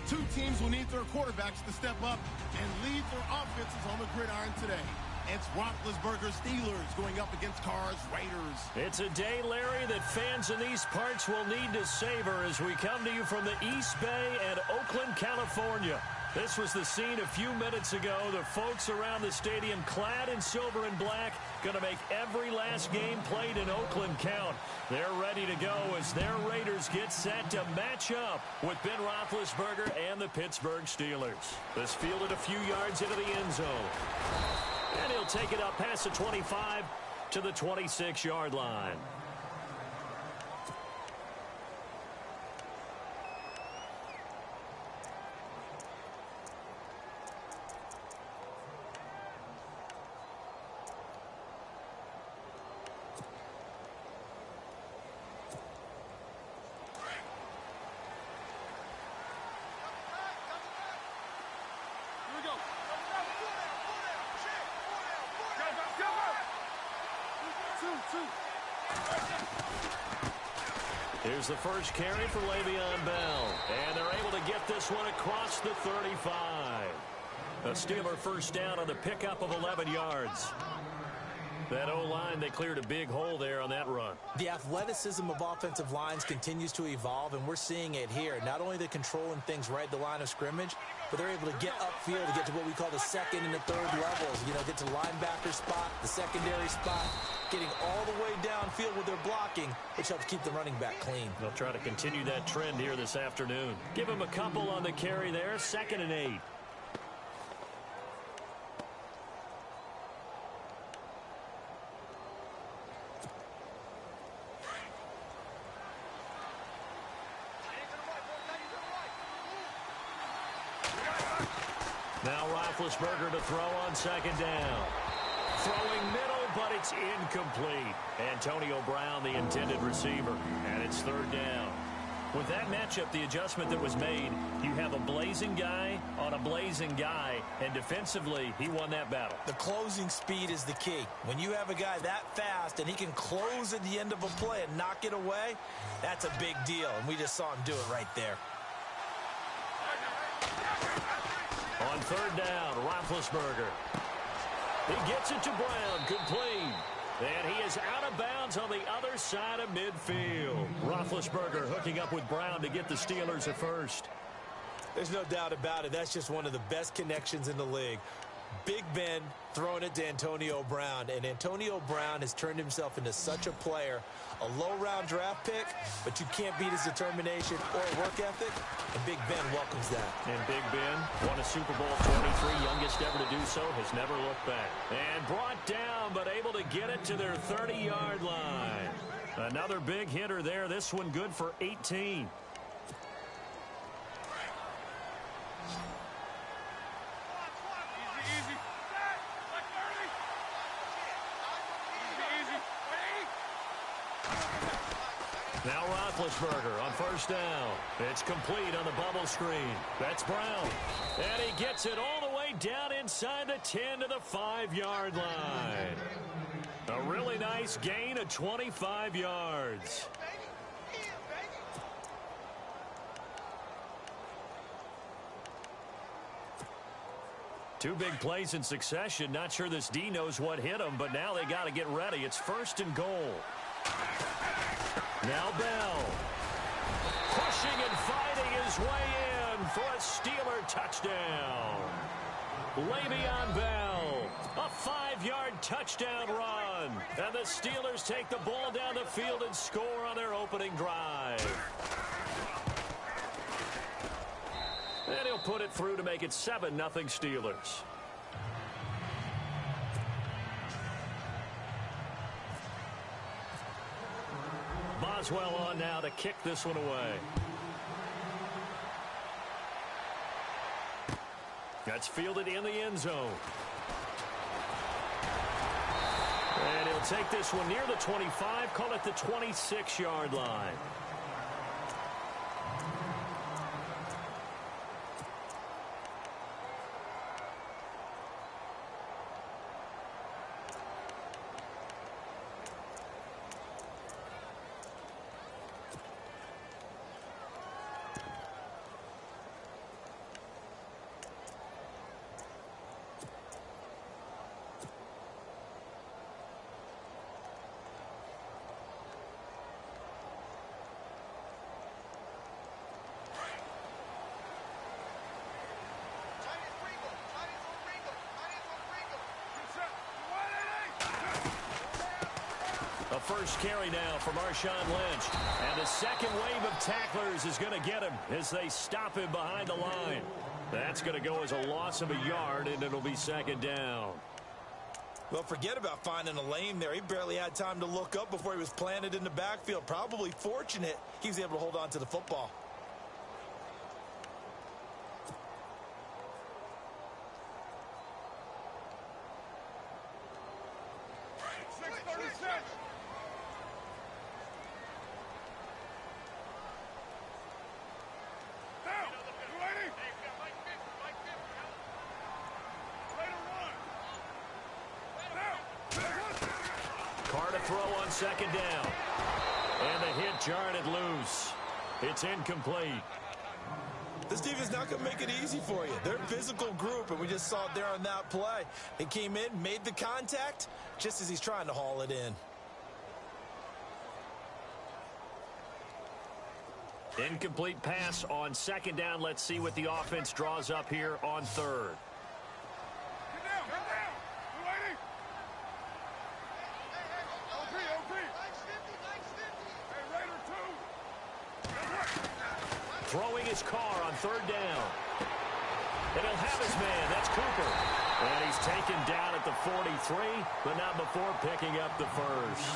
Two teams will need their quarterbacks to step up and lead their offenses on the gridiron today. It's Roethlisberger Steelers going up against Carr's Raiders. It's a day, Larry, that fans in these parts will need to savor as we come to you from the East Bay and Oakland, California. This was the scene a few minutes ago. The folks around the stadium clad in silver and black going to make every last game played in Oakland count. They're ready to go as their Raiders get set to match up with Ben Roethlisberger and the Pittsburgh Steelers. This fielded a few yards into the end zone. And he'll take it up past the 25 to the 26-yard line. Here's the first carry for Le'Veon Bell. And they're able to get this one across the 35. A Steeler first down on the pickup of 11 yards. That O-line, they cleared a big hole there on that run. The athleticism of offensive lines continues to evolve, and we're seeing it here. Not only they're controlling things right at the line of scrimmage, but they're able to get upfield to get to what we call the second and the third levels. You know, get to linebacker spot, the secondary spot, getting all the way downfield with their blocking, which helps keep the running back clean. They'll try to continue that trend here this afternoon. Give him a couple on the carry there, 2nd and 8. Now Roethlisberger to throw on 2nd down. Throwing middle, but it's incomplete. Antonio Brown, the intended receiver, and it's 3rd down. With that matchup, the adjustment that was made, you have a blazing guy on a blazing guy, and defensively, he won that battle. The closing speed is the key. When you have a guy that fast and he can close at the end of a play and knock it away, that's a big deal, and we just saw him do it right there. On 3rd down, Roethlisberger. He gets it to Brown, complete. And he is out of bounds on the other side of midfield. Roethlisberger hooking up with Brown to get the Steelers at first. There's no doubt about it. That's just one of the best connections in the league. Big Ben throwing it to Antonio Brown, and Antonio Brown has turned himself into such a player. A low-round draft pick, but you can't beat his determination or work ethic, and Big Ben welcomes that. And Big Ben won a Super Bowl 23, youngest ever to do so, has never looked back. And brought down, but able to get it to their 30-yard line. Another big hitter there, this one good for 18. Now Roethlisberger on 1st down. It's complete on the bubble screen. That's Brown. And he gets it all the way down inside the 10 to the 5-yard line. A really nice gain of 25 yards. Two big plays in succession. Not sure this D knows what hit him, but now they got to get ready. It's 1st and goal. Now Bell, pushing and fighting his way in for a Steeler touchdown. Le'Veon Bell, a 5-yard touchdown run. And the Steelers take the ball down the field and score on their opening drive. And he'll put it through to make it 7-0 Steelers. Boswell on now to kick this one away. That's fielded in the end zone. And he'll take this one near the 25, call it the 26-yard line. first carry now for Marshawn Lynch. And the second wave of tacklers is going to get him as they stop him behind the line. That's going to go as a loss of a yard, and it'll be second down. Well, forget about finding a lane there. He barely had time to look up before he was planted in the backfield. Probably fortunate he was able to hold on to the football. Throw on second down. And the hit jarred it loose. It's incomplete. This defense is not going to make it easy for you. They're a physical group, and we just saw it there on that play. He came in, made the contact, just as he's trying to haul it in. Incomplete pass on second down. Let's see what the offense draws up here on third. Throwing his car on third down. And he'll have his man. That's Cooper. And he's taken down at the 43, but not before picking up the first.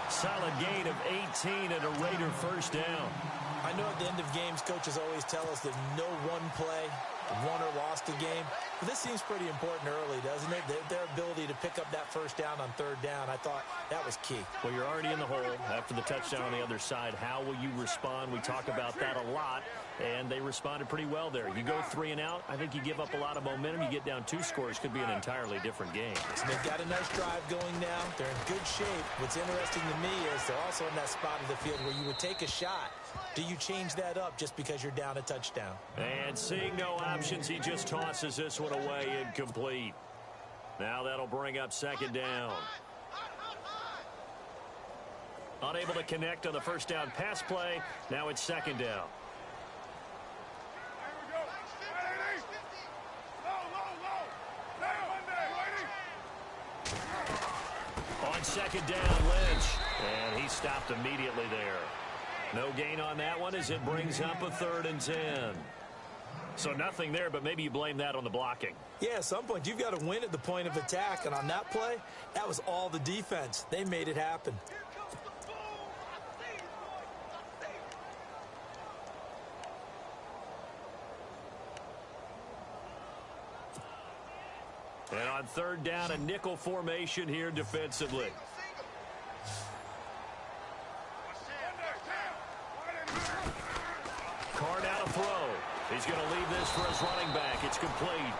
Solid gain of 18 and a Raider first down. I know at the end of games, coaches always tell us that no one play won or lost a game. But this seems pretty important early, doesn't it? Their ability to pick up that first down on third down, I thought that was key. Well, you're already in the hole after the touchdown on the other side. How will you respond? We talk about that a lot, and they responded pretty well there. You go 3 and out, I think you give up a lot of momentum. You get down 2 scores, could be an entirely different game. So they've got a nice drive going now. They're in good shape. What's interesting to me is they're also in that spot of the field where you would take a shot. Do you change that up just because you're down a touchdown? And seeing no options, he just tosses this one away, incomplete. Now that'll bring up second down. Unable to connect on the first down pass play. Now it's second down. On second down, Lynch. And he stopped immediately there. No gain on that one as it brings up a 3rd and 10. So nothing there, but maybe you blame that on the blocking. Yeah, at some point you've got to win at the point of attack. And on that play, that was all the defense. They made it happen. And on third down, a nickel formation here defensively. Card out a throw. He's going to leave this for his running back. It's complete.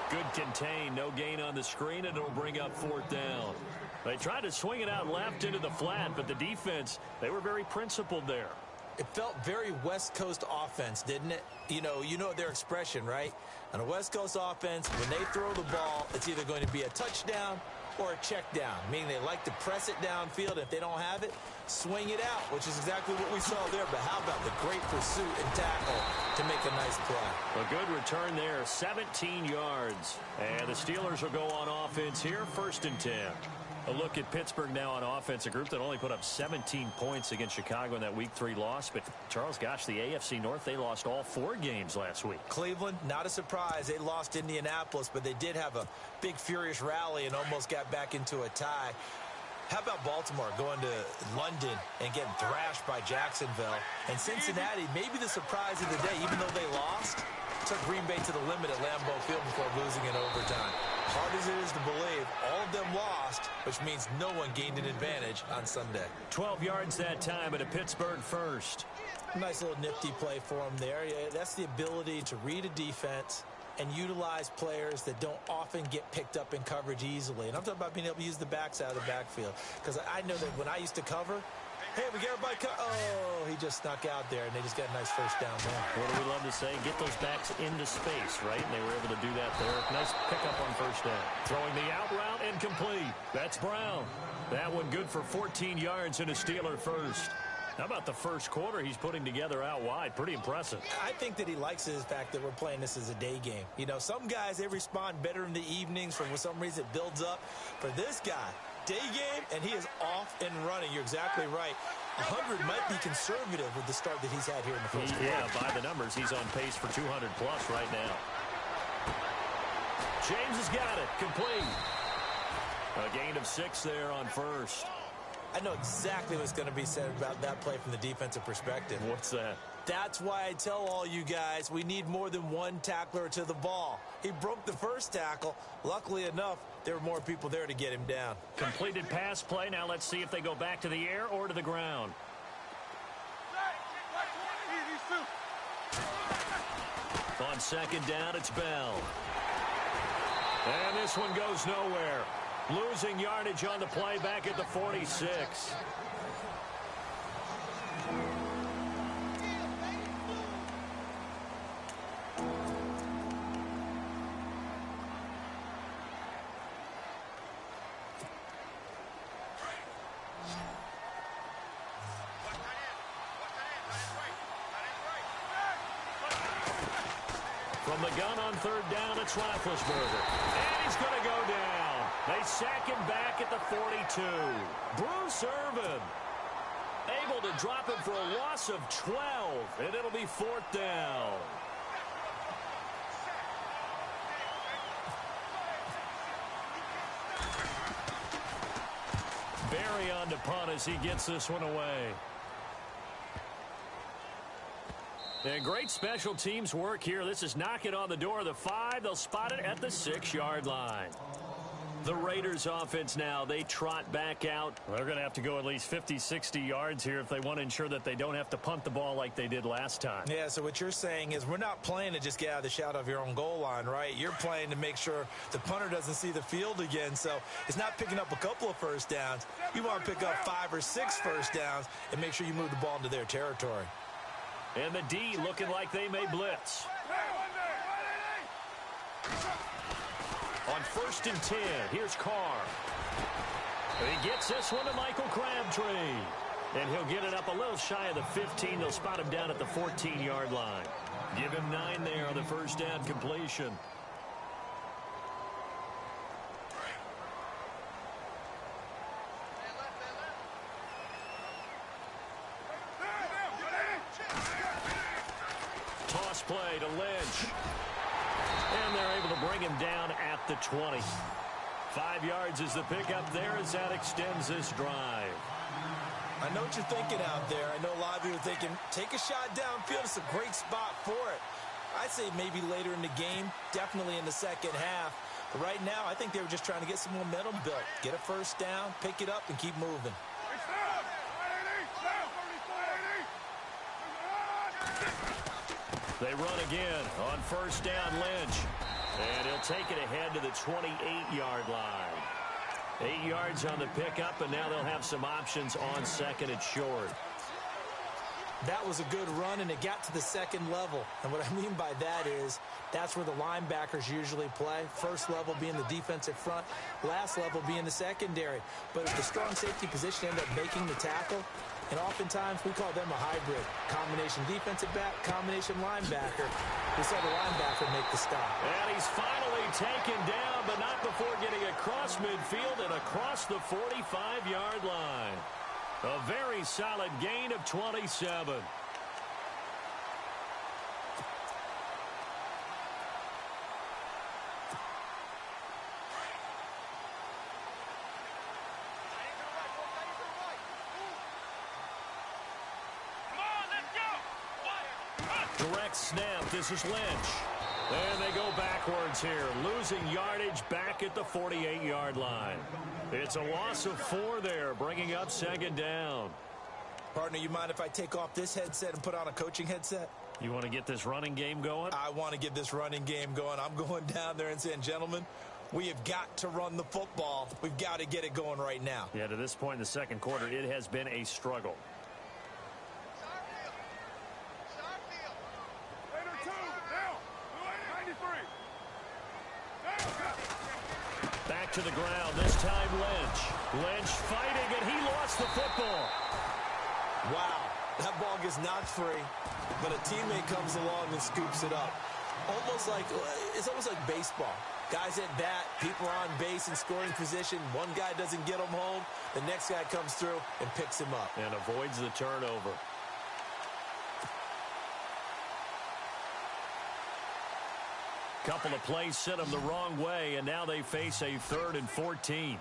Good contain. No gain on the screen, and it'll bring up 4th down. They tried to swing it out left into the flat, but the defense, they were very principled there. It felt very West Coast offense, didn't it? You know their expression, right? On a West Coast offense, when they throw the ball, it's either going to be a touchdown or a check down, meaning they like to press it downfield. If they don't have it, swing it out, which is exactly what we saw there. But how about the great pursuit and tackle to make a nice play? A good return there, 17 yards. And the Steelers will go on offense here, 1st and 10. A look at Pittsburgh now on offense, a group that only put up 17 points against Chicago in that Week 3 loss. But, Charles, gosh, the AFC North, they lost all 4 games last week. Cleveland, not a surprise. They lost Indianapolis, but they did have a big, furious rally and almost got back into a tie. How about Baltimore going to London and getting thrashed by Jacksonville? And Cincinnati, maybe the surprise of the day, even though they lost, took Green Bay to the limit at Lambeau Field before losing in overtime. Hard as it is to believe, all of them lost, which means no one gained an advantage on Sunday. 12 yards that time at a Pittsburgh first. Nice little nifty play for him there. Yeah, that's the ability to read a defense and utilize players that don't often get picked up in coverage easily. And I'm talking about being able to use the backs out of the backfield. Because I know that when I used to cover, hey, we got everybody oh, he just snuck out there, and they just got a nice first down there. What do we love to say? Get those backs into space, right? And they were able to do that there. Nice pickup on first down. Throwing the out route, incomplete. That's Brown. That one good for 14 yards and a Steeler first. How about the first quarter he's putting together out wide? Pretty impressive. I think that he likes the fact that we're playing this as a day game. You know, some guys, they respond better in the evenings. For some reason, it builds up. For this guy, day game, and he is off and running. You're exactly right. 100 might be conservative with the start that he's had here in the first quarter. Yeah, by the numbers, he's on pace for 200-plus right now. James has got it. Complete. A gain of 6 there on first. I know exactly what's going to be said about that play from the defensive perspective. What's that? That's why I tell all you guys we need more than one tackler to the ball. He broke the first tackle. Luckily enough, there were more people there to get him down. Completed pass play. Now let's see if they go back to the air or to the ground. On second down, it's Bell. And this one goes nowhere. Losing yardage on the play back at the 46. From the gun on third down, it's Roethlisberger. And he's going to go down. They sack him back at the 42. Bruce Irvin able to drop him for a loss of 12, and it'll be fourth down. Barry on to punt as he gets this one away. And great special teams work here. This is knocking on the door of the 5. They'll spot it at the 6-yard line. The Raiders offense now, they trot back out. They're going to have to go at least 50, 60 yards here if they want to ensure that they don't have to punt the ball like they did last time. Yeah, so what you're saying is we're not playing to just get out of the shadow of your own goal line, right? You're playing to make sure the punter doesn't see the field again. So it's not picking up a couple of first downs. You want to pick up 5 or 6 first downs and make sure you move the ball into their territory. And the D looking like they may blitz. On 1st and 10, here's Carr. He gets this one to Michael Crabtree. And he'll get it up a little shy of the 15. They'll spot him down at the 14-yard line. Give him 9 there on the first down completion. Toss play to Lynch. And they're able to bring him down at the 20. 5 yards is the pickup there as that extends this drive. I know what you're thinking out there. I know a lot of you are thinking, take a shot downfield. It's a great spot for it. I'd say maybe later in the game, definitely in the second half. But right now, I think they were just trying to get some momentum built. Get a first down, pick it up, and keep moving. They run again on first down, Lynch. And he'll take it ahead to the 28-yard line. 8 yards on the pickup, and now they'll have some options on second and short. That was a good run, and it got to the second level. And what I mean by that is that's where the linebackers usually play. First level being the defensive front, last level being the secondary. But if the strong safety position ended up making the tackle, and oftentimes we call them a hybrid. Combination defensive back, combination linebacker. We saw the linebacker make the stop. And he's finally taken down, but not before getting across midfield and across the 45-yard line. A very solid gain of 27. Direct snap. This is Lynch. And they go backwards here, losing yardage back at the 48-yard line. It's a loss of 4 there, bringing up second down. Partner, you mind if I take off this headset and put on a coaching headset? You want to get this running game going? I want to get this running game going. I'm going down there and saying, gentlemen, we have got to run the football. We've got to get it going right now. Yeah, to this point in the second quarter, it has been a struggle. Back to the ground, this time Lynch. Lynch fighting, and he lost the football. Wow, that ball gets knocked free, but a teammate comes along and scoops it up. It's almost like baseball. Guys at bat, people on base in scoring position. One guy doesn't get them home. The next guy comes through and picks him up. And avoids the turnover. Couple of plays sent them the wrong way, and now they face a 3rd and 14.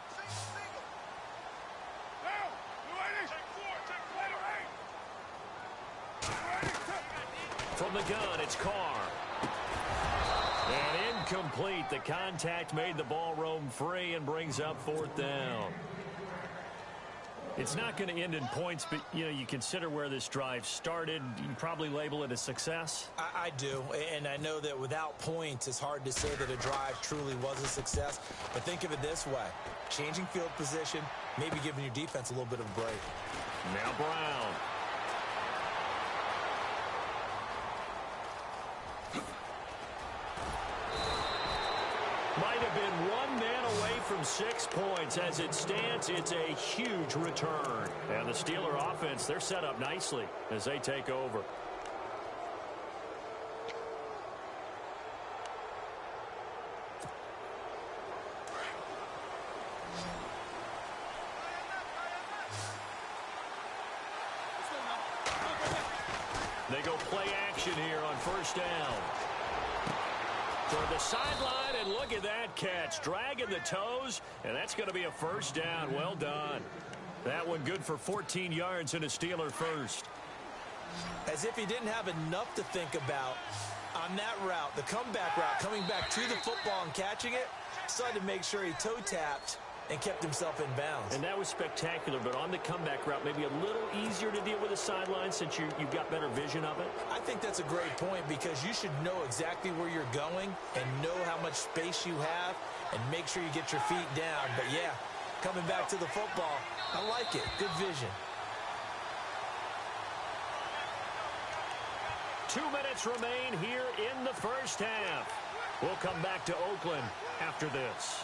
From the gun, it's Carr. And incomplete. The contact made the ball roam free and brings up 4th down. It's not going to end in points, but, you consider where this drive started. You can probably label it a success. I do, and I know that without points, it's hard to say that a drive truly was a success. But think of it this way. Changing field position, maybe giving your defense a little bit of a break. Now Brown. Might have been one man away from 6 points. As it stands, it's a huge return. And the Steeler offense, they're set up nicely as they take over. They go play action here on 1st down. Toward the sideline, and look at that catch. Dragging the toes, and that's going to be a 1st down. Well done. That one good for 14 yards and a Steeler first. As if he didn't have enough to think about on that route, the comeback route, coming back to the football and catching it, decided to make sure he toe-tapped and kept himself in bounds. And that was spectacular, but on the comeback route, maybe a little easier to deal with the sideline since you've got better vision of it? I think that's a great point because you should know exactly where you're going and know how much space you have and make sure you get your feet down. But, yeah, coming back to the football, I like it. Good vision. 2 minutes remain here in the first half. We'll come back to Oakland after this.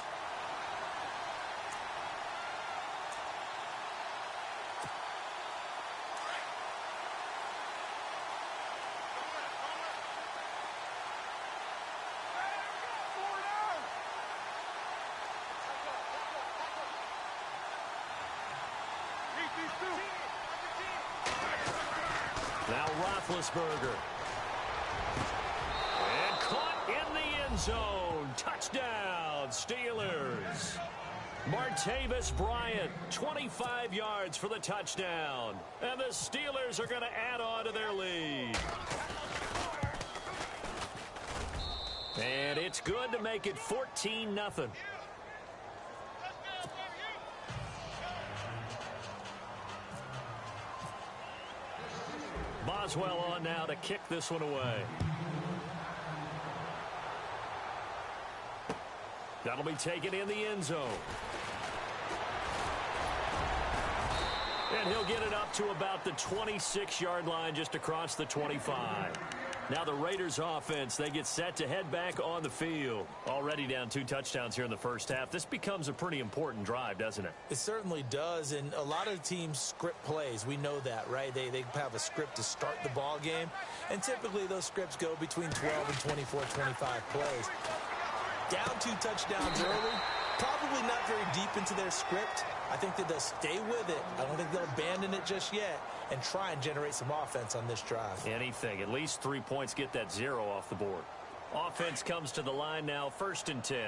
Now Roethlisberger. And caught in the end zone. Touchdown, Steelers. Martavis Bryant, 25 yards for the touchdown. And the Steelers are going to add on to their lead. And it's good to make it 14-0. Boswell on now to kick this one away. That'll be taken in the end zone. And he'll get it up to about the 26-yard line, just across the 25. Now the Raiders offense, they get set to head back on the field. Already down 2 touchdowns here in the first half. This becomes a pretty important drive, doesn't it? It certainly does, and a lot of teams script plays. We know that, right? They have a script to start the ball game, and typically those scripts go between 12 and 24, 25 plays. Down 2 touchdowns early, probably not very deep into their script. I think that they'll stay with it. I don't think they'll abandon it just yet and try and generate some offense on this drive. Anything. At least 3 points, get that 0 off the board. Offense comes to the line now, 1st and 10.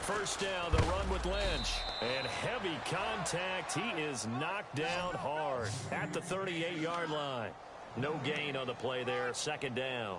First down, the run with Lynch. And heavy contact. He is knocked down hard at the 38-yard line. No gain on the play there. 2nd down.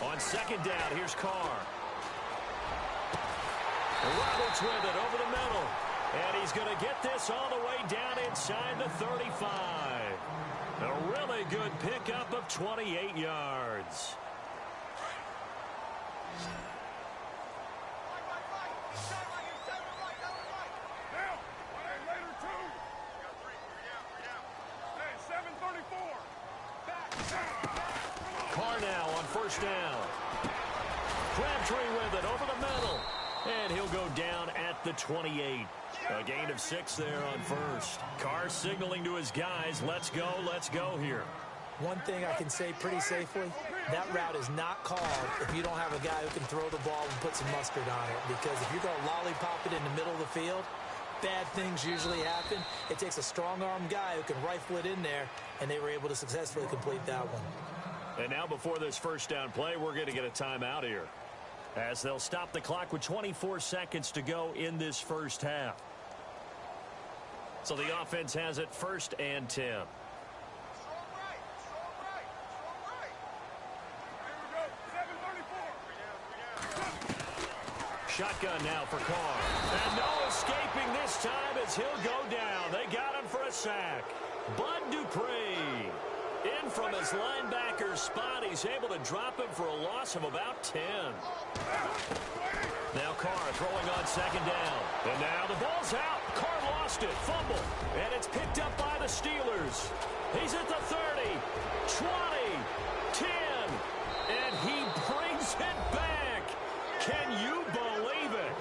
On 2nd down, here's Carr. Roberts with it over the middle. And he's going to get this all the way down inside the 35. A really good pickup of 28 yards. Carr now on first down. Crabtree with it over the middle. And he'll go down at the 28. A gain of 6 there on first. Carr signaling to his guys, let's go here. One thing I can say pretty safely, that route is not called if you don't have a guy who can throw the ball and put some mustard on it. Because if you're going to lollipop it in the middle of the field, bad things usually happen. It takes a strong-armed guy who can rifle it in there, and they were able to successfully complete that one. And now before this first down play, we're going to get a timeout here, as they'll stop the clock with 24 seconds to go in this first half. So the offense has it 1st and 10. Shotgun now for Carr. And no escaping this time as he'll go down. They got him for a sack. Bud Dupree in from his linebacker spot. He's able to drop him for a loss of about 10. Now Carr throwing on second down. And now the ball's out. Carr lost it. Fumble. And it's picked up by the Steelers. He's at the 30, 20, 10. And he brings it back. Can you believe it?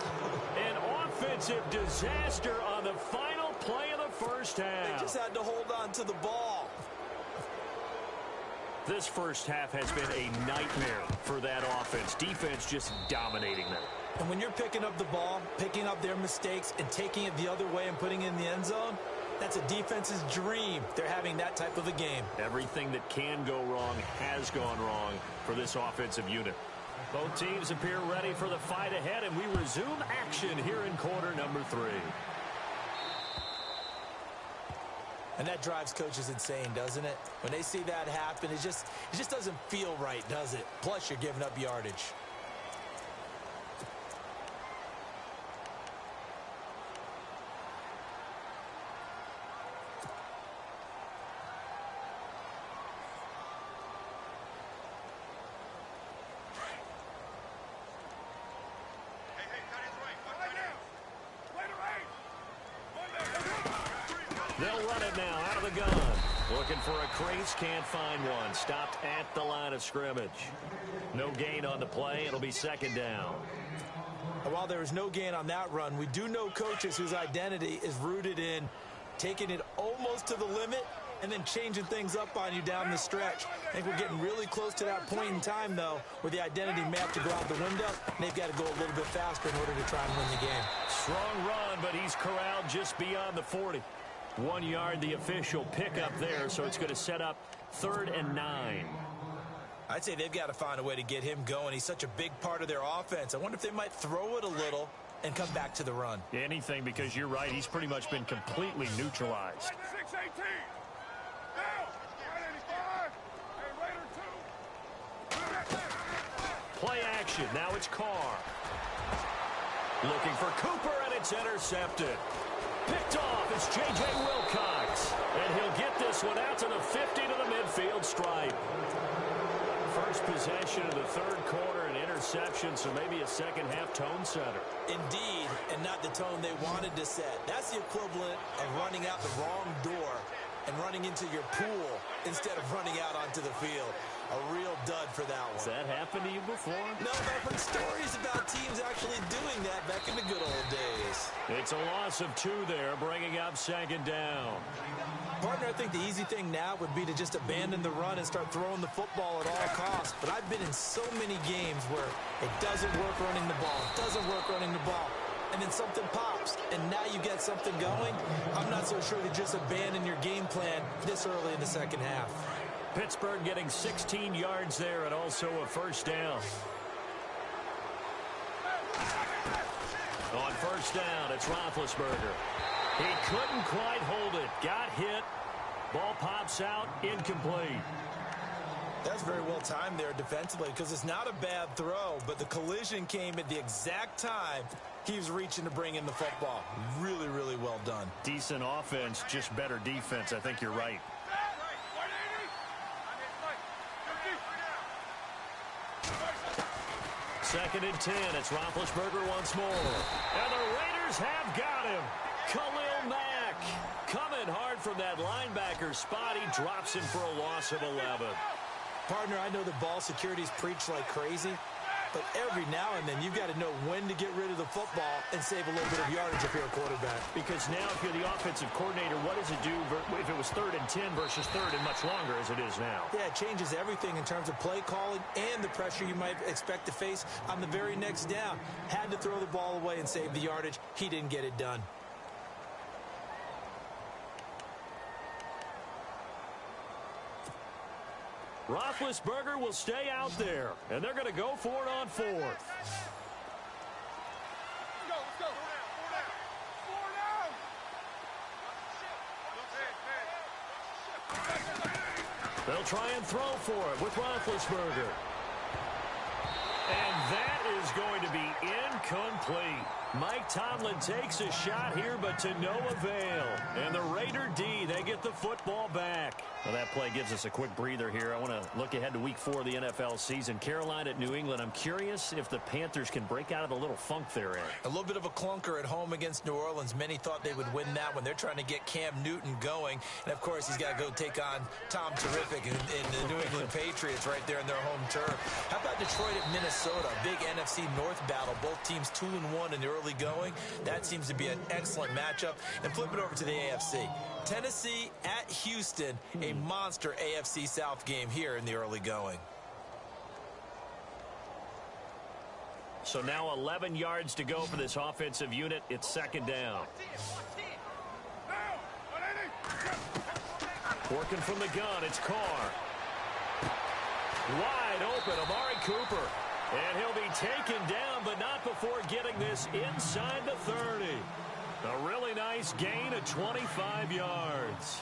An offensive disaster on the final play of the first half. They just had to hold on to the ball. This first half has been a nightmare for that offense. Defense just dominating them. And when you're picking up the ball, picking up their mistakes, and taking it the other way and putting it in the end zone, that's a defense's dream. They're having that type of a game. Everything that can go wrong has gone wrong for this offensive unit. Both teams appear ready for the fight ahead, and we resume action here in quarter number 3. And that drives coaches insane, doesn't it? When they see that happen, it just doesn't feel right, does it? Plus, you're giving up yardage. They'll run it now out of the gun. Looking for a crease, can't find one. Stopped at the line of scrimmage. No gain on the play. It'll be second down. And while there is no gain on that run, we do know coaches whose identity is rooted in taking it almost to the limit and then changing things up on you down the stretch. I think we're getting really close to that point in time, though, where the identity may have to go out the window, and they've got to go a little bit faster in order to try and win the game. Strong run, but he's corralled just beyond the 40. 1 yard, the official pickup there, so it's going to set up 3rd and 9. I'd say they've got to find a way to get him going. He's such a big part of their offense. I wonder if they might throw it a little and come back to the run. Anything, because you're right. He's pretty much been completely neutralized. 6-18. Now, 185. Hey, Raider 2. Play action. Now it's Carr. Looking for Cooper, and it's intercepted. Picked off, it's J.J. Wilcox. And he'll get this one out to the 50 to the midfield stripe. First possession of the 3rd quarter, an interception, so maybe a second-half tone setter. Indeed, and not the tone they wanted to set. That's the equivalent of running out the wrong door and running into your pool instead of running out onto the field. A real dud for that one. Has that happened to you before? No, but I've heard stories about teams actually doing that back in the good old days. It's a loss of 2 there, bringing up second down. Partner, I think the easy thing now would be to just abandon the run and start throwing the football at all costs. But I've been in so many games where it doesn't work running the ball. It doesn't work running the ball. And then something pops, and now you get something going. I'm not so sure to just abandon your game plan this early in the second half. Pittsburgh getting 16 yards there and also a first down. On first down, it's Roethlisberger. He couldn't quite hold it. Got hit. Ball pops out. Incomplete. That's very well timed there defensively because it's not a bad throw, but the collision came at the exact time he was reaching to bring in the football. Really, really well done. Decent offense, just better defense. I think you're right. 2nd and 10. It's Roethlisberger once more. And the Raiders have got him. Khalil Mack coming hard from that linebacker spot. He drops him for a loss of 11. Partner, I know the ball security's preached like crazy, but every now and then you've got to know when to get rid of the football and save a little bit of yardage if you're a quarterback. Because now if you're the offensive coordinator, what does it do if it was 3rd and 10 versus 3rd and much longer as it is now? Yeah, it changes everything in terms of play calling and the pressure you might expect to face on the very next down. Had to throw the ball away and save the yardage. He didn't get it done. Roethlisberger will stay out there, and they're going to go for it on 4th. Let's go. 4 down. They'll try and throw for it with Roethlisberger. And that is going to be incomplete. Mike Tomlin takes a shot here, but to no avail. And the Raider D, they get the football back. Well, that play gives us a quick breather here. I want to look ahead to week 4 of the NFL season. Carolina at New England. I'm curious if the Panthers can break out of the little funk they're in. A little bit of a clunker at home against New Orleans. Many thought they would win that when they're trying to get Cam Newton going. And, of course, he's got to go take on Tom Terrific and the New England Patriots right there in their home turf. How about Detroit at Minnesota? Big NFC North battle. Both teams 2-1 in the early going. That seems to be an excellent matchup. And flip it over to the AFC. Tennessee at Houston, a monster AFC South game here in the early going. So now 11 yards to go for this offensive unit. It's 2nd down. Working from the gun, it's Carr. Wide open, Amari Cooper. And he'll be taken down, but not before getting this inside the 30. A really nice gain of 25 yards.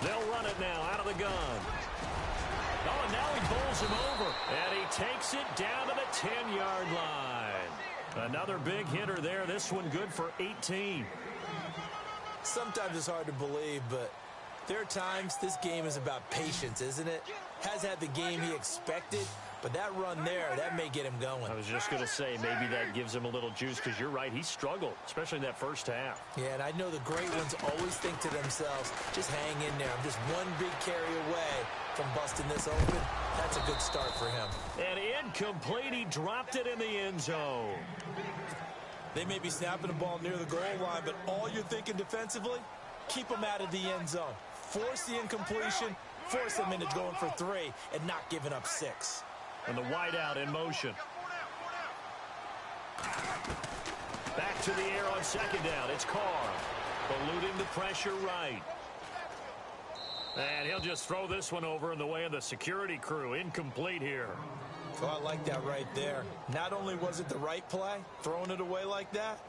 They'll run it now out of the gun. Oh, and now he bowls him over. And he takes it down to the 10-yard line. Another big hitter there. This one good for 18. Sometimes it's hard to believe, but there are times this game is about patience, isn't it? Has had the game he expected, but that run there, that may get him going. I was just going to say, maybe that gives him a little juice, because you're right, he struggled, especially in that first half. Yeah, and I know the great ones always think to themselves, just hang in there. I'm just one big carry away from busting this open. That's a good start for him. And incomplete, he dropped it in the end zone. They may be snapping the ball near the goal line, but all you're thinking defensively, keep them out of the end zone. Force the incompletion, force them into going for 3, and not giving up 6. And the wideout in motion. Back to the air on 2nd down. It's Carr. Eluding the pressure right. And he'll just throw this one over in the way of the security crew. Incomplete here. Oh, I like that right there. Not only was it the right play, throwing it away like that,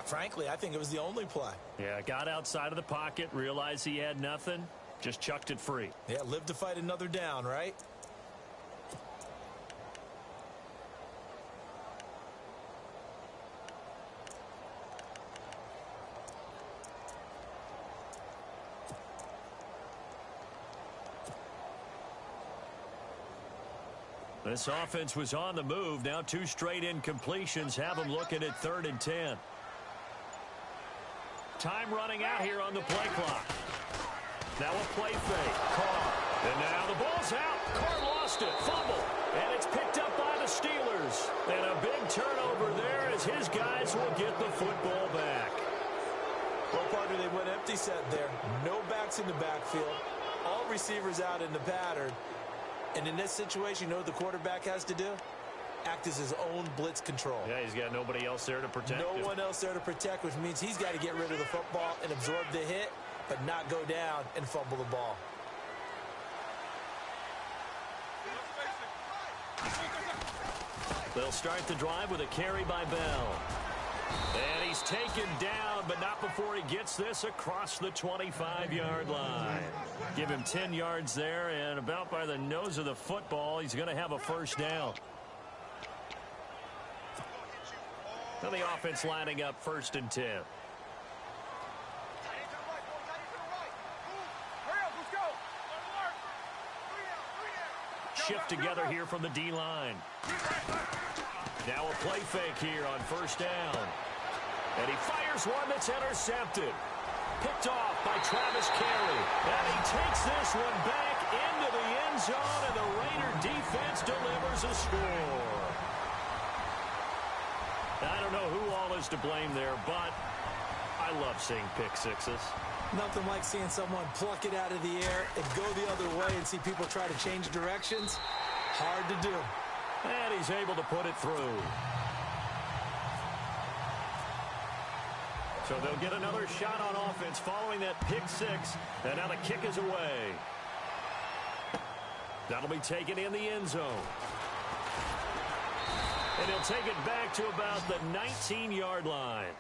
frankly, I think it was the only play. Yeah, got outside of the pocket, realized he had nothing, just chucked it free. Yeah, live to fight another down, right? This offense was on the move. Now 2 straight incompletions have them looking at 3rd and 10. Time running out here on the play clock. Now a play fake. Carr. And now the ball's out. Carr lost it. Fumble. And it's picked up by the Steelers. And a big turnover there as his guys will get the football back. Well, partner, they went empty set there. No backs in the backfield. All receivers out in the pattern. And in this situation, you know what the quarterback has to do? Act as his own blitz control. Yeah, he's got nobody else there to protect him. No one else there to protect, which means he's got to get rid of the football and absorb the hit, but not go down and fumble the ball. They'll start the drive with a carry by Bell. And he's taken down, but not before he gets this across the 25-yard line. Give him 10 yards there, and about by the nose of the football, he's going to have a first down. Now the offense lining up 1st and 10. shift together here from the D-line. Now a play fake here on first down. And he fires one that's intercepted. Picked off by Travis Carey. And he takes this one back into the end zone, and the Raider defense delivers a score. I don't know who all is to blame there, but I love seeing pick sixes. Nothing like seeing someone pluck it out of the air and go the other way and see people try to change directions. Hard to do. And he's able to put it through. So they'll get another shot on offense following that pick six. And now the kick is away. That'll be taken in the end zone. And he'll take it back to about the 19-yard line.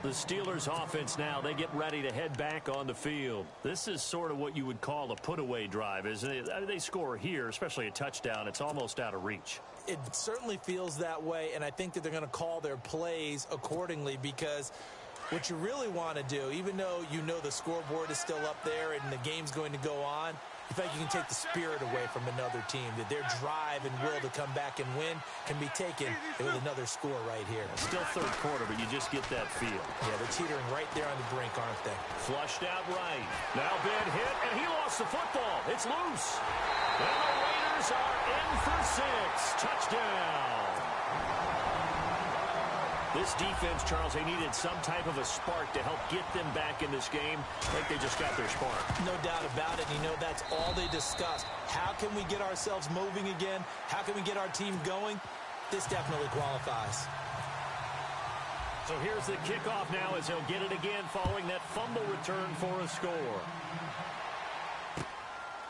The Steelers offense now, they get ready to head back on the field. This is sort of what you would call a put-away drive, isn't it? They score here, especially a touchdown. It's almost out of reach. It certainly feels that way, and I think that they're going to call their plays accordingly, because what you really want to do, even though you know the scoreboard is still up there and the game's going to go on, in fact, you can take the spirit away from another team, that their drive and will to come back and win can be taken with another score right here. Still third quarter, but you just get that feel. Yeah, they're teetering right there on the brink, aren't they? Flushed out right. Now Ben hit, and he lost the football. It's loose. And the Raiders are in for 6. Touchdown. This defense, Charles, they needed some type of a spark to help get them back in this game. I think they just got their spark. No doubt about it. You know, that's all they discussed. How can we get ourselves moving again? How can we get our team going? This definitely qualifies. So here's the kickoff now as he'll get it again following that fumble return for a score.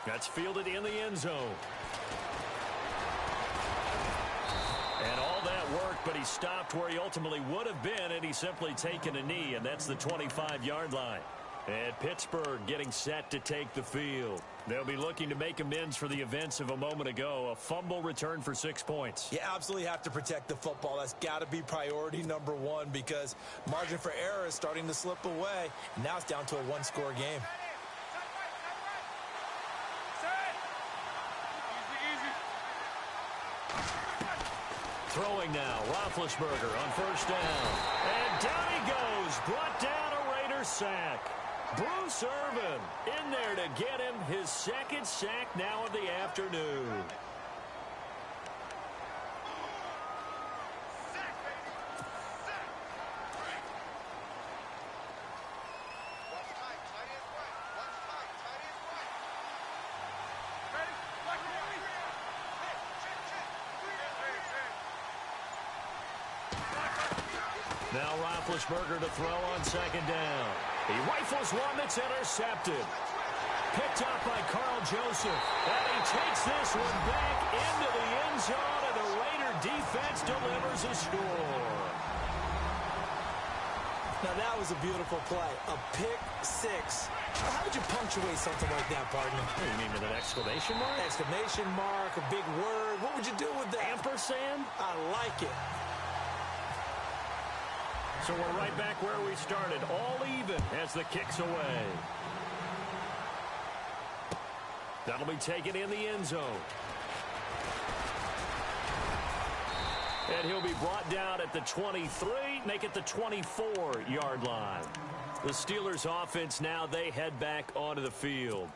That's fielded in the end zone. And all that worked, but he stopped where he ultimately would have been, and he's simply taken a knee, and that's the 25-yard line. And Pittsburgh getting set to take the field. They'll be looking to make amends for the events of a moment ago. A fumble return for 6 points. You absolutely have to protect the football. That's got to be priority number one, because margin for error is starting to slip away. Now it's down to a one-score game. Throwing now, Roethlisberger on first down. And down he goes, brought down a Raider sack. Bruce Irvin in there to get him his second sack now of the afternoon. Now Roethlisberger to throw on second down. He rifles one that's intercepted. Picked up by Carl Joseph. And he takes this one back into the end zone, and the Raider defense delivers a score. Now that was a beautiful play. A pick six. How would you punctuate something like that, partner? What, you mean with an exclamation mark? Exclamation mark, a big word. What would you do with that? Ampersand? I like it. So we're right back where we started, all even as the kick's away. That'll be taken in the end zone. And he'll be brought down at the 23, make it the 24-yard line. The Steelers offense now, they head back onto the field.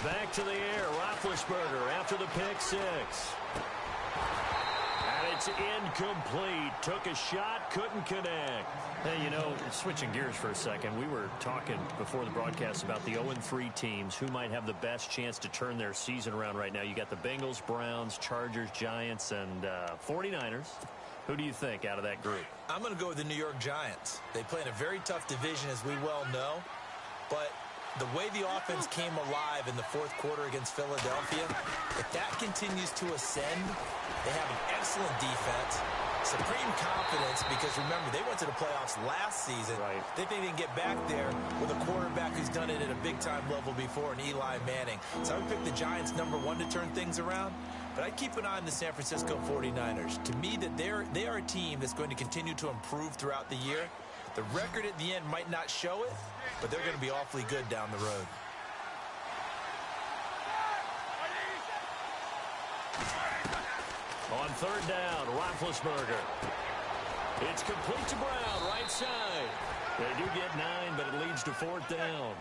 Back to the air, Roethlisberger after the pick six. And it's incomplete. Took a shot, couldn't connect. Hey, you know, switching gears for a second, we were talking before the broadcast about the 0-3 teams who might have the best chance to turn their season around right now. You got the Bengals, Browns, Chargers, Giants, and 49ers. Who do you think out of that group? I'm going to go with the New York Giants. They play in a very tough division, as we well know, but the way the offense came alive in the fourth quarter against Philadelphia, if that continues to ascend, they have an excellent defense, supreme confidence, because remember, they went to the playoffs last season. Right. They think they can get back there with a quarterback who's done it at a big-time level before, in Eli Manning. So I would pick the Giants #1 to turn things around. But I'd keep an eye on the San Francisco 49ers. To me, that they are a team that's going to continue to improve throughout the year. The record at the end might not show it, but they're going to be awfully good down the road. On third down, Roethlisberger. It's complete to Brown, right side. They do get 9, but it leads to fourth down.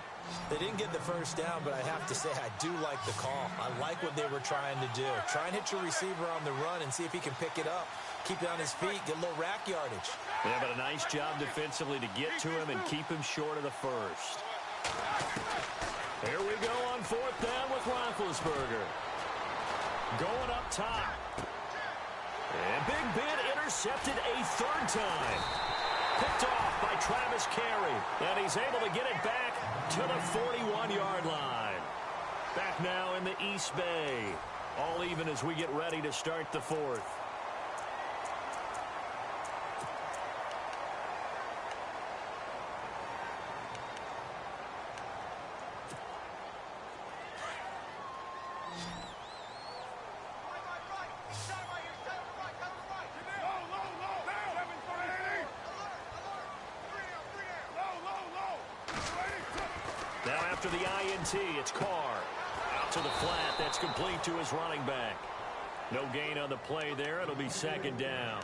They didn't get the first down, but I have to say I do like the call. I like what they were trying to do. Try and hit your receiver on the run and see if he can pick it up. Keep it on his feet, get a little rack yardage. Yeah, but a nice job defensively to get to him and keep him short of the first. Here we go on fourth down with Roethlisberger. Going up top. And Big Ben intercepted a third time. Picked off by Travis Carey. And he's able to get it back to the 41-yard line. Back now in the East Bay. All even as we get ready to start the fourth. After the INT, it's Carr. Out to the flat. That's complete to his running back. No gain on the play there. It'll be second down.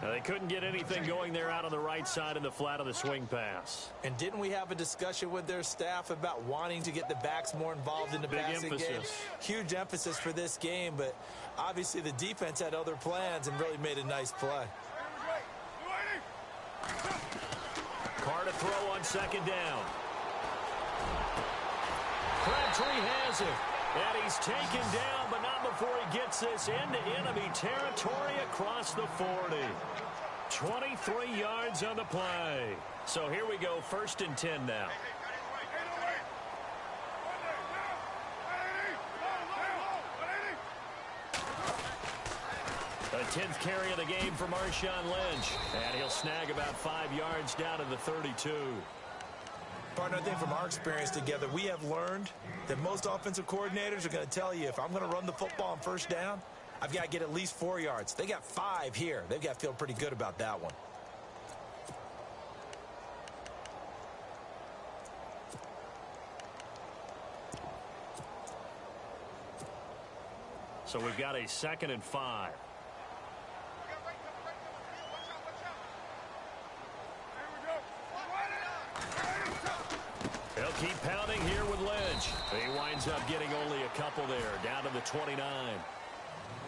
Now, they couldn't get anything going there out on the right side in the flat of the swing pass. And didn't we have a discussion with their staff about wanting to get the backs more involved in the passing game? Huge emphasis for this game, but obviously the defense had other plans and really made a nice play. Carr to throw on second down. Crabtree has it. And he's taken down, but not before he gets this into enemy territory across the 40. 23 yards on the play. So here we go, 1st and 10 now. The 10th carry of the game for Marshawn Lynch. And he'll snag about 5 yards down to the 32. Partner, I think from our experience together, we have learned that most offensive coordinators are going to tell you, if I'm going to run the football on first down, I've got to get at least 4 yards. They got 5 here. They've got to feel pretty good about that one. So we've got a 2nd and 5. They'll keep pounding here with Lynch. He winds up getting only a couple there, down to the 29.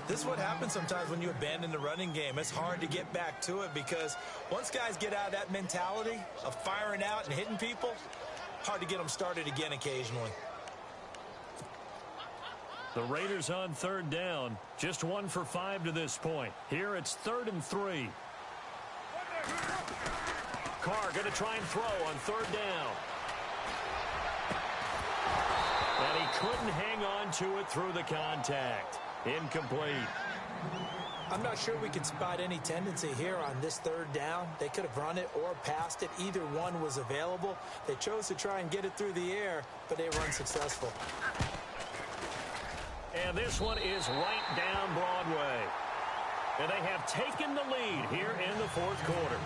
This is what happens sometimes when you abandon the running game. It's hard to get back to it because once guys get out of that mentality of firing out and hitting people, hard to get them started again occasionally. The Raiders on third down, just 1 for 5 to this point. Here it's 3rd and 3. Carr going to try and throw on third down. And he couldn't hang on to it through the contact. Incomplete. I'm not sure we can spot any tendency here on this third down. They could have run it or passed it. Either one was available. They chose to try and get it through the air, but they were unsuccessful. And this one is right down Broadway. And they have taken the lead here in the 4th quarter.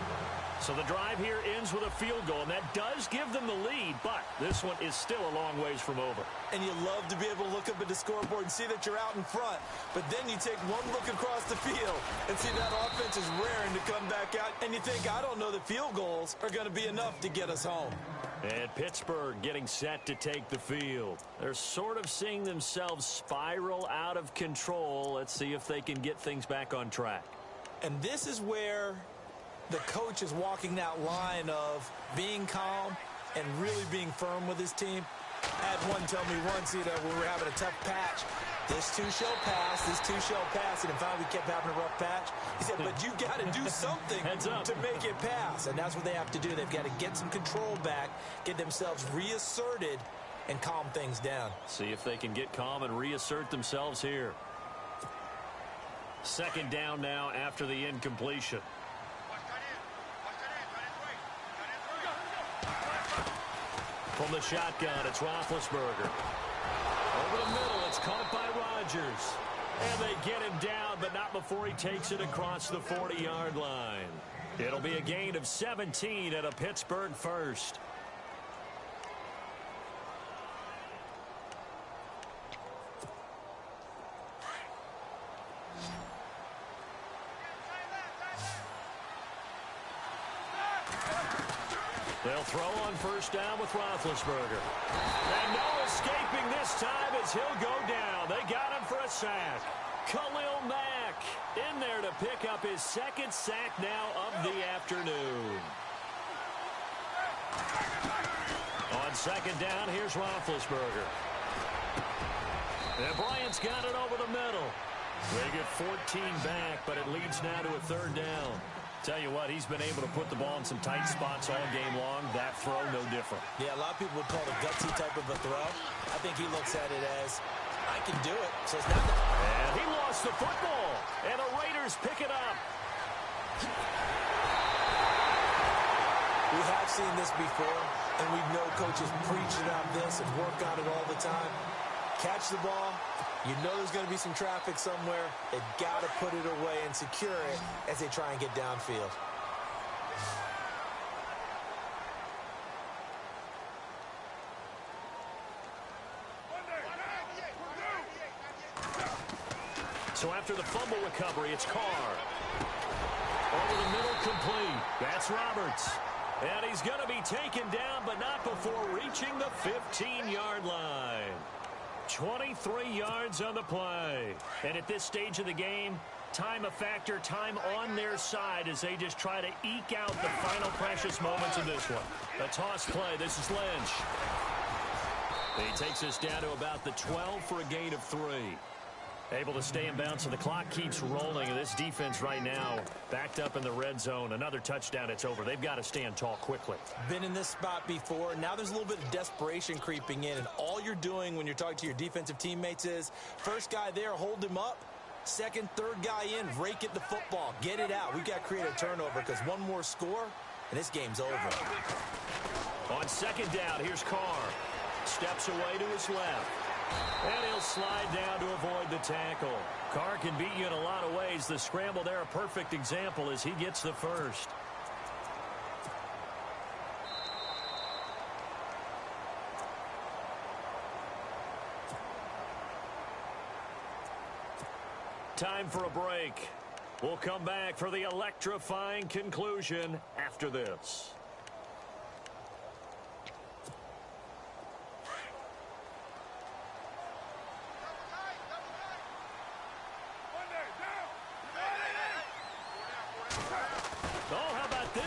So the drive here ends with a field goal, and that does give them the lead, but this one is still a long ways from over. And you love to be able to look up at the scoreboard and see that you're out in front, but then you take one look across the field and see that offense is raring to come back out, and you think, I don't know that field goals are going to be enough to get us home. And Pittsburgh getting set to take the field. They're sort of seeing themselves spiral out of control. Let's see if they can get things back on track. And this is where the coach is walking that line of being calm and really being firm with his team. I had one tell me once, when we were having a tough patch, this too shall pass, this too shall pass, and finally we kept having a rough patch. He said, but you got to do something to make it pass, and that's what they have to do. They've got to get some control back, get themselves reasserted, and calm things down. See if they can get calm and reassert themselves here. 2nd down now after the incompletion. From the shotgun, it's Roethlisberger. Over the middle, it's caught by Rodgers. And they get him down, but not before he takes it across the 40-yard line. It'll be a gain of 17 and a Pittsburgh first. They'll throw on first down with Roethlisberger. And no escaping this time as he'll go down. They got him for a sack. Khalil Mack in there to pick up his second sack now of the afternoon. On second down, here's Roethlisberger. And Bryant's got it over the middle. They get 14 back, but it leads now to a third down. Tell you what, he's been able to put the ball in some tight spots all game long. That throw, no different. Yeah, a lot of people would call it a gutsy type of a throw. I think he looks at it as, I can do it. So it's not that. And he lost the football. And the Raiders pick it up. We have seen this before, and we know coaches preach about this and work on it all the time. Catch the ball. You know there's going to be some traffic somewhere. They've got to put it away and secure it as they try and get downfield. So after the fumble recovery, it's Carr. Over the middle, complete. That's Roberts. And he's going to be taken down, but not before reaching the 15-yard line. 23 yards on the play. And at this stage of the game, time a factor, time on their side as they just try to eke out the final precious moments of this one. A toss play. This is Lynch. He takes us down to about the 12 for a gain of 3. Able to stay in bounds, so the clock keeps rolling. And this defense right now backed up in the red zone. Another touchdown, it's over. They've got to stand tall quickly. Been in this spot before. Now there's a little bit of desperation creeping in. And all you're doing when you're talking to your defensive teammates is, first guy there, hold him up. Second, third guy in, rake at the football. Get it out. We've got to create a turnover because one more score, and this game's over. On second down, here's Carr. Steps away to his left. And he'll slide down to avoid the tackle. Carr can beat you in a lot of ways. The scramble there, a perfect example as he gets the first. Time for a break. We'll come back for the electrifying conclusion after this.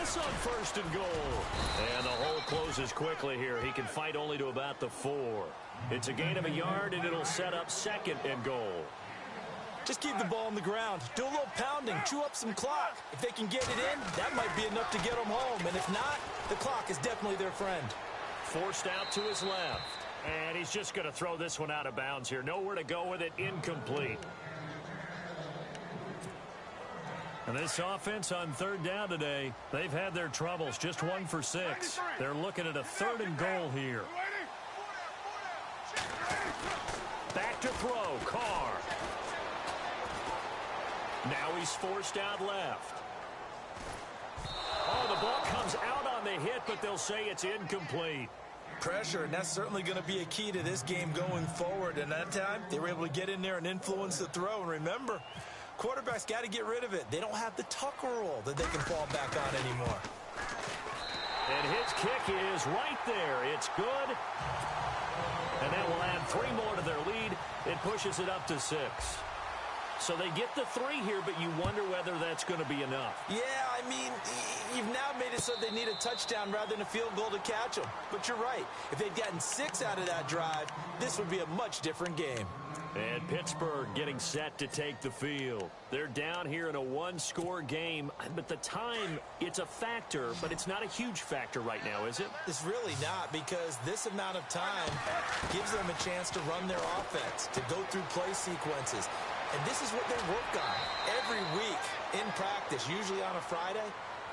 On first and goal. And the hole closes quickly here. He can fight only to about the 4. It's a gain of a yard, and it'll set up second and goal. Just keep the ball on the ground. Do a little pounding. Chew up some clock. If they can get it in, that might be enough to get them home. And if not, the clock is definitely their friend. Forced out to his left. And he's just going to throw this one out of bounds here. Nowhere to go with it. Incomplete. And this offense on third down today, they've had their troubles. Just 1 for 6. They're looking at a third and goal here. Back to throw. Carr. Now he's forced out left. Oh, the ball comes out on the hit, but they'll say it's incomplete. Pressure, and that's certainly going to be a key to this game going forward. And that time, they were able to get in there and influence the throw. And remember, quarterbacks got to get rid of it. They don't have the tuck roll that they can fall back on anymore. And his kick is right there. It's good. And that will add 3 more to their lead. It pushes it up to 6. So they get the 3 here, but you wonder whether that's going to be enough. Yeah, I mean, you've now made it so they need a touchdown rather than a field goal to catch them. But you're right. If they'd gotten 6 out of that drive, this would be a much different game. And Pittsburgh getting set to take the field. They're down here in a 1-score game, but the time, it's a factor, but it's not a huge factor right now, is it? It's really not, because this amount of time gives them a chance to run their offense, to go through play sequences. And this is what they work on every week in practice, usually on a Friday.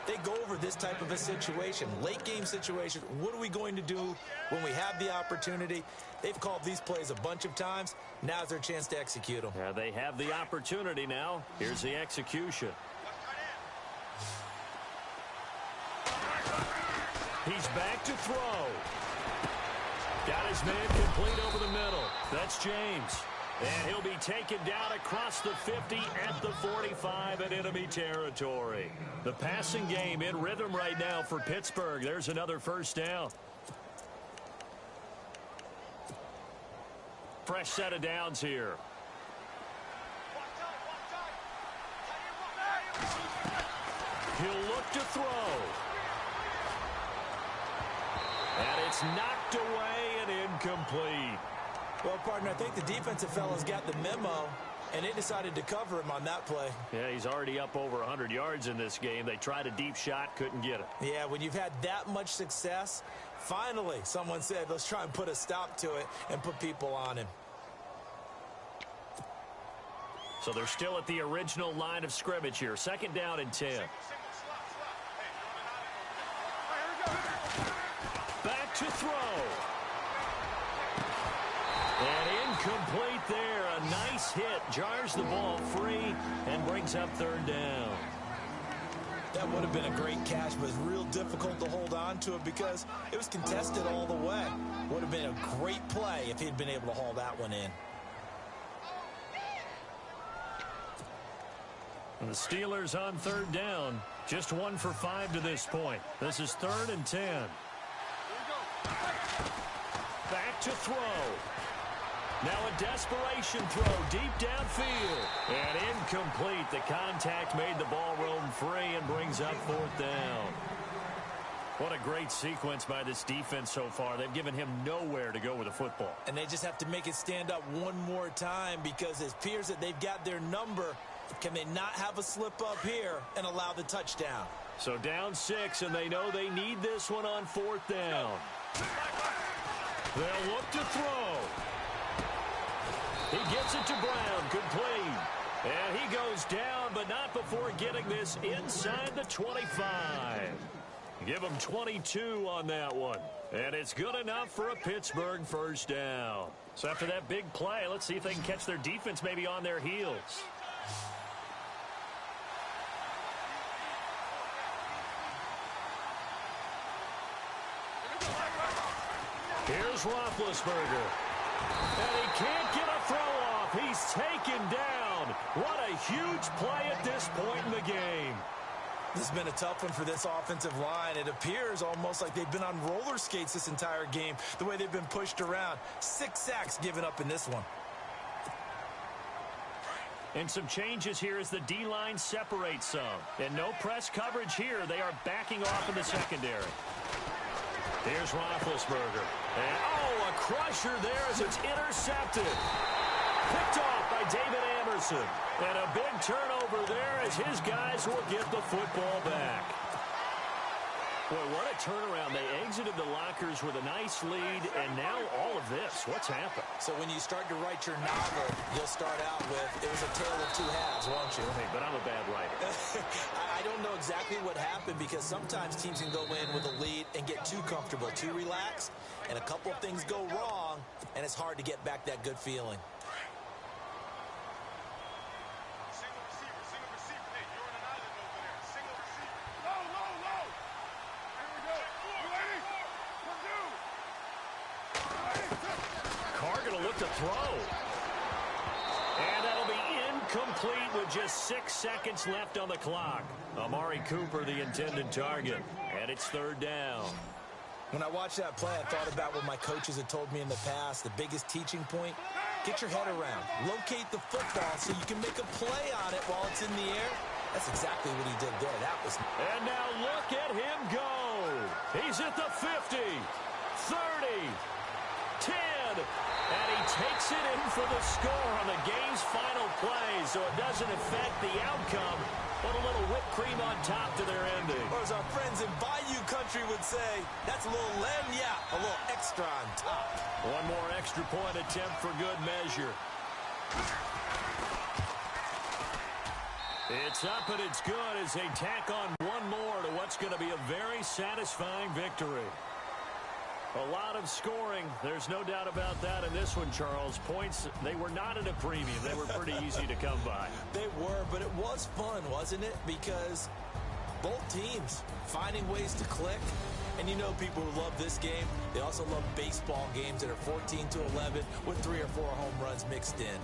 They go over this type of a situation, late game situation. What are we going to do when we have the opportunity? They've called these plays a bunch of times. Now's their chance to execute them. Yeah, they have the opportunity now. Here's the execution. He's back to throw. Got his man complete over the middle. That's James. And he'll be taken down across the 50 at the 45 in enemy territory. The passing game in rhythm right now for Pittsburgh. There's another first down. Fresh set of downs here. He'll look to throw. And it's knocked away and incomplete. Well, partner, I think the defensive fellas got the memo, and they decided to cover him on that play. Yeah, he's already up over 100 yards in this game. They tried a deep shot, couldn't get it. Yeah, when you've had that much success, finally someone said, let's try and put a stop to it and put people on him. So they're still at the original line of scrimmage here. Second down and 10. Back to throw. And incomplete there. A nice hit. Jars the ball free and brings up third down. That would have been a great catch, but it's real difficult to hold on to it because it was contested all the way. Would have been a great play if he'd been able to haul that one in. And the Steelers on third down. Just 1 for 5 to this point. This is 3rd and 10. Back to throw. Now a desperation throw deep downfield. And incomplete. The contact made the ball roam free and brings up 4th down. What a great sequence by this defense so far. They've given him nowhere to go with the football. And they just have to make it stand up one more time because it appears that they've got their number. Can they not have a slip up here and allow the touchdown? So down 6, and they know they need this one on 4th down. They'll look to throw. He gets it to Brown, complete. And he goes down, but not before getting this inside the 25. Give him 22 on that one. And it's good enough for a Pittsburgh first down. So after that big play, let's see if they can catch their defense maybe on their heels. Here's Roethlisberger. And he can't get a throw off. He's taken down. What a huge play at this point in the game. This has been a tough one for this offensive line. It appears almost like they've been on roller skates this entire game, the way they've been pushed around. 6 sacks given up in this one. And some changes here as the D-line separates some. And no press coverage here. They are backing off in the secondary. Here's Roethlisberger. And, oh, a crusher there as it's intercepted. Picked off by David Amerson. And a big turnover there as his guys will get the football back. Boy, what a turnaround. They exited the lockers with a nice lead, and now all of this. What's happened? So when you start to write your novel, you'll start out with, it was a tale of 2 halves, won't you? Hey, but I'm a bad writer. I don't know exactly what happened because sometimes teams can go in with a lead and get too comfortable, too relaxed, and a couple of things go wrong, and it's hard to get back that good feeling. To throw. And that'll be incomplete with just 6 seconds left on the clock. Amari Cooper, the intended target. And it's 3rd down. When I watched that play, I thought about what my coaches had told me in the past. The biggest teaching point, get your head around. Locate the football so you can make a play on it while it's in the air. That's exactly what he did there. That was... And now look at him go. He's at the 50, 30, 10. And he takes it in for the score on the game's final play, so it doesn't affect the outcome, but a little whipped cream on top to their ending. Or as our friends in Bayou Country would say, that's a little lenya, a little extra on top. One more extra point attempt for good measure. It's up and it's good as they tack on one more to what's going to be a very satisfying victory. A lot of scoring. There's no doubt about that in this one, Charles. Points, they were not at a premium. They were pretty easy to come by. They were, but it was fun, wasn't it? Because both teams finding ways to click. And you know people who love this game, they also love baseball games that are 14-11 with 3 or 4 home runs mixed in.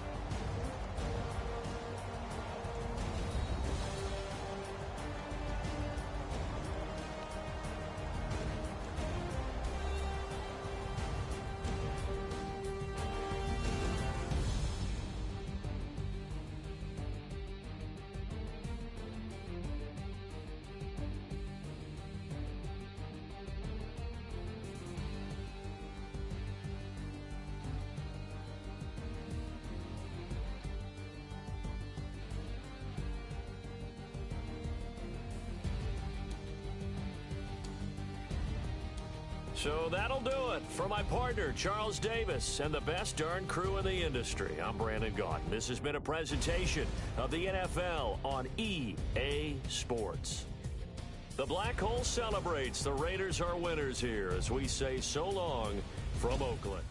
So that'll do it for my partner, Charles Davis, and the best darn crew in the industry. I'm Brandon Gaudin. This has been a presentation of the NFL on EA Sports. The Black Hole celebrates. The Raiders are winners here as we say so long from Oakland.